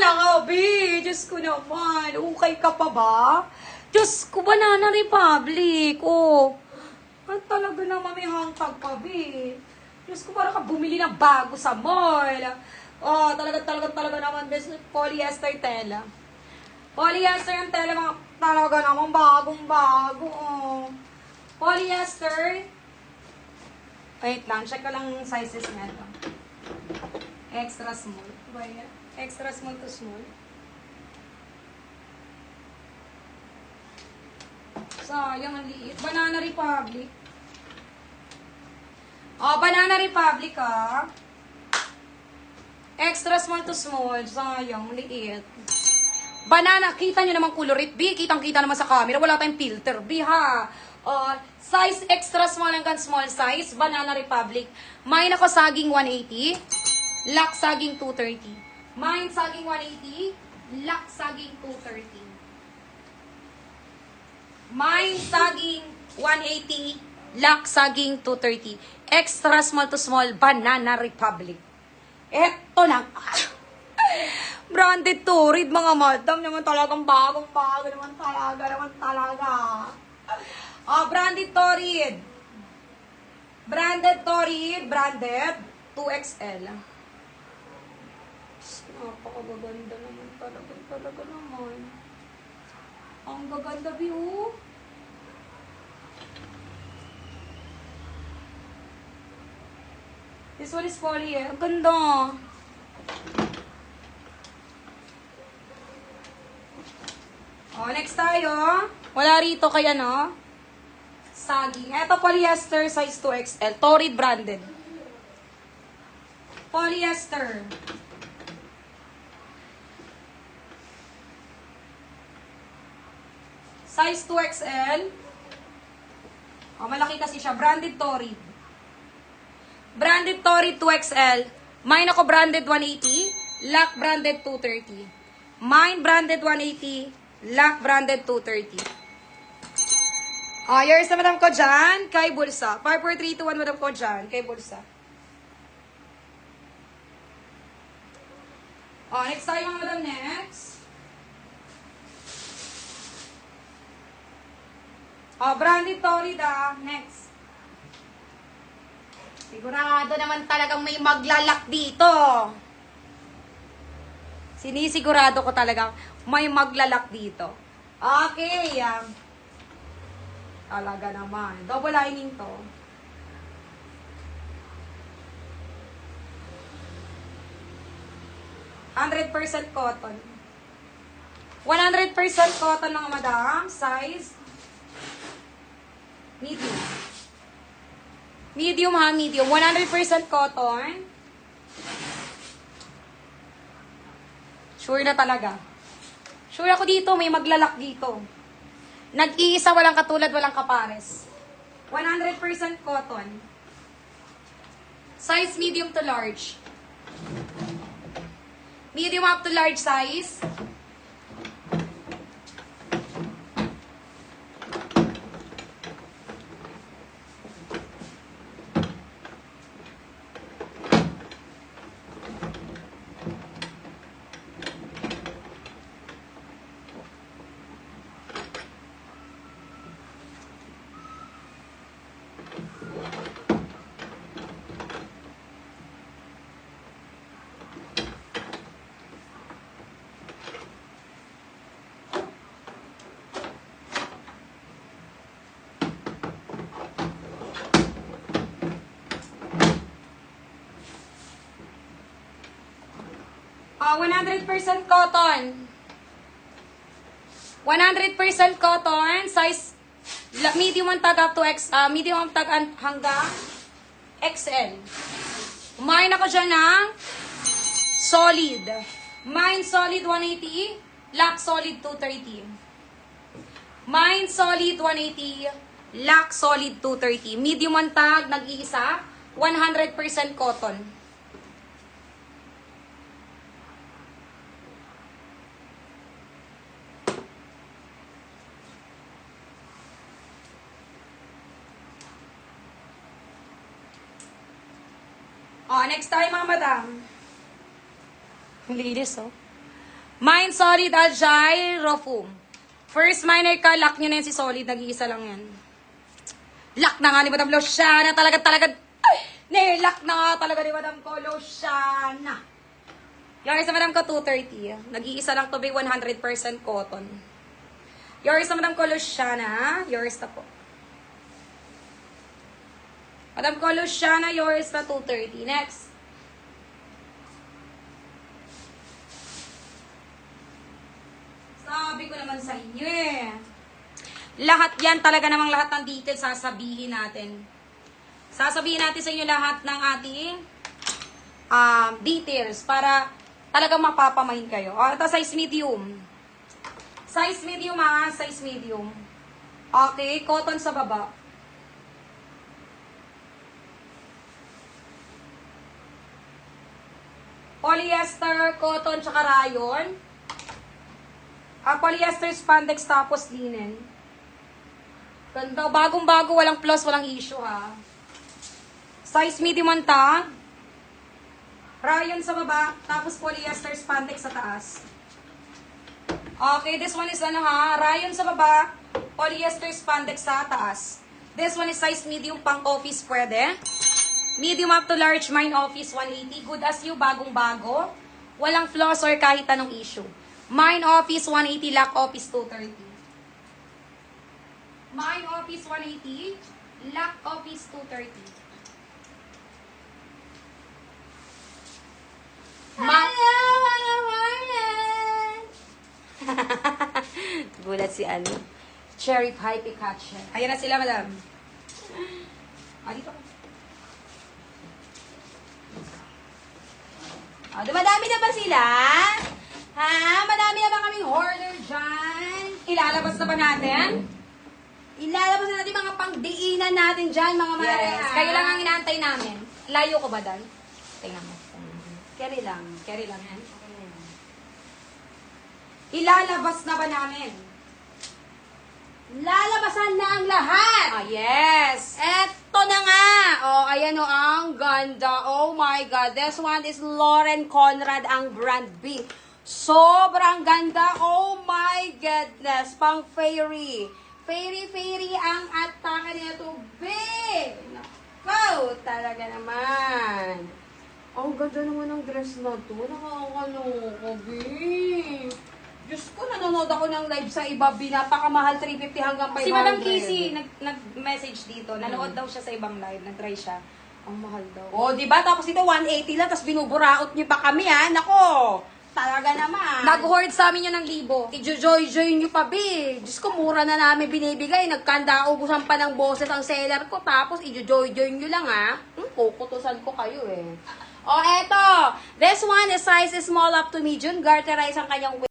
na nga, be. Diyos ko naman. Okay ka pa ba? Diyos ko, Banana Republic. Oh. Ang talaga naman may hangtag pa, be. Diyos ko, parang ka bumili ng bago sa mall. Oh, talaga naman, best polyester tela. Polyester yung tela, mga talaga naman bagong-bago. Oh. Polyester. Wait lang, check ko lang yung sizes niya ito. Extra small. Ba yan? Extra small to small. Sayang, ang liit. Banana Republic. Oh, Banana Republic, ah. Extra small to small. Sayang, liit. Banana, kita nyo naman colorit, B. Kitang-kita naman sa camera. Wala tayong filter, B, ha. Size extra small hanggang small size. Banana Republic. Mine ako saging 180. Lock saging 230. Mine saging 180. Lock saging 230. Mine saging 180. Lock saging 230. Extra small to small. Banana Republic. Eto na. Branded Torrid, mga madam. Naman talagang bagong-bago. Naman talaga. Branded Torrid. Branded Torrid. Branded 2XL. Napakagaganda naman talaga naman. Ang gaganda, view. This one is poly eh. Ang ganda. Next tayo. Wala rito kaya no? Saging. Ito polyester size 2XL. Torrid branded. Polyester. Size 2XL. Malaki kasi siya. Branded Torrid. Branded Torrid 2XL. Mine ako branded 180. Lock branded 230. Mine branded 180. Lock branded 230. Yours na madam ko dyan. Kay Bulsa. 54321 madam ko dyan. Kay Bulsa. Next tayo mga madam. Next. Branded Torrid next. Sigurado naman talagang may maglalak dito. Sinisigurado ko talagang may maglalak dito. Okay. Talaga naman. Double lining to. $100% cotton. 100% cotton mga madam. Size medium. Medium ha, medium. 100% cotton. Sure na talaga. Sure ako dito, may maglalak dito. Nag-iisa, walang katulad, walang kapares. 100% cotton. Size medium to large. Medium up to large size. Oh, 100% cotton. 100% cotton. Size medium ang tag up to medium ang tag hanggang XL. Mine ako dyan ng solid. Mine solid 180. Lock solid 230. Mine solid 180. Lock solid 230. Medium ang tag, nag-iisa. 100% cotton. Next tayo mga madam. Ang lilis, oh. Mine Solid Agile Rofum. First minor ka, lock nyo na yan si Solid. Nag-iisa lang yan. Lock na nga ni Madam Luciana. Talaga. Nilock na nga talaga ni Madam ko, Luciana. Yours sa Madam ko, 230. Nag-iisa lang to be 100% cotton. Yours sa Madam ko, Luciana. Yours na po. Madam ko, Luciana, yours na 230. Next. Sabi ko naman sa inyo eh. Lahat yan, talaga namang lahat ng details sasabihin natin. Sasabihin natin sa inyo lahat ng ating details para talagang mapapamahin kayo. Ito, size medium. Size medium size medium. Okay, cotton sa baba. Polyester, cotton, tsaka rayon. Polyester, spandex, tapos linen. Ganda. Bagong-bago, walang plus, walang issue ha. Size medium ang tag. Rayon sa baba, tapos polyester, spandex sa taas. Okay, this one is rayon sa baba, polyester, spandex sa taas. This one is size medium, pang office pwede. Medium up to large, mine office 180. Good as you, bagong-bago. Walang flaws or kahit anong issue. Mine office 180, lock office 230. Mine office 180, lock office 230. Gulat si Cherry Pie Pikachu. Ayan na sila, madam. Dito ka. Dumadami na ba sila? Ha? Madami na ba kaming order dyan? Ilalabas na ba natin? Ilalabas na natin mga pangdiinan natin dyan, mga mare. Yes. Kayo lang ang inaantay namin. Layo ko ba, Dan? Tingnan mo. Carry lang. Carry lang yan. Ilalabas na ba namin? Lalabasan na ang lahat! Yes! Eto na nga! Ayan ang ganda. Oh my God. This one is Lauren Conrad, ang brand B. Sobrang ganda. Oh my goodness. Pang fairy. Fairy ang atake nito. Big! Nako! Talaga naman. Ang ganda naman ng dress na to. Nakakaloko, babe. Diyos ko, nanonood ako ng live sa iba. Napakamahal, 350 hanggang 500. Si Madam Casey nag-message dito. Nanood daw siya sa ibang live. Nag-try siya. Ang mahal daw. Diba? Tapos ito, 180 lang. Tapos binuburaot niyo pa kami, ha? Nako! Talaga naman. Nag-hoard sa amin yun ng libo. I-joy-joy nyo pa, be. Diyos ko, mura na namin binibigay. Nagkanda, ubusan pa ng boses ang seller ko. Tapos, i-joy-joy nyo lang, ha? Kukutusan ko kayo, eh. Eto. This one is size small up to medium. Garterize ang kanyang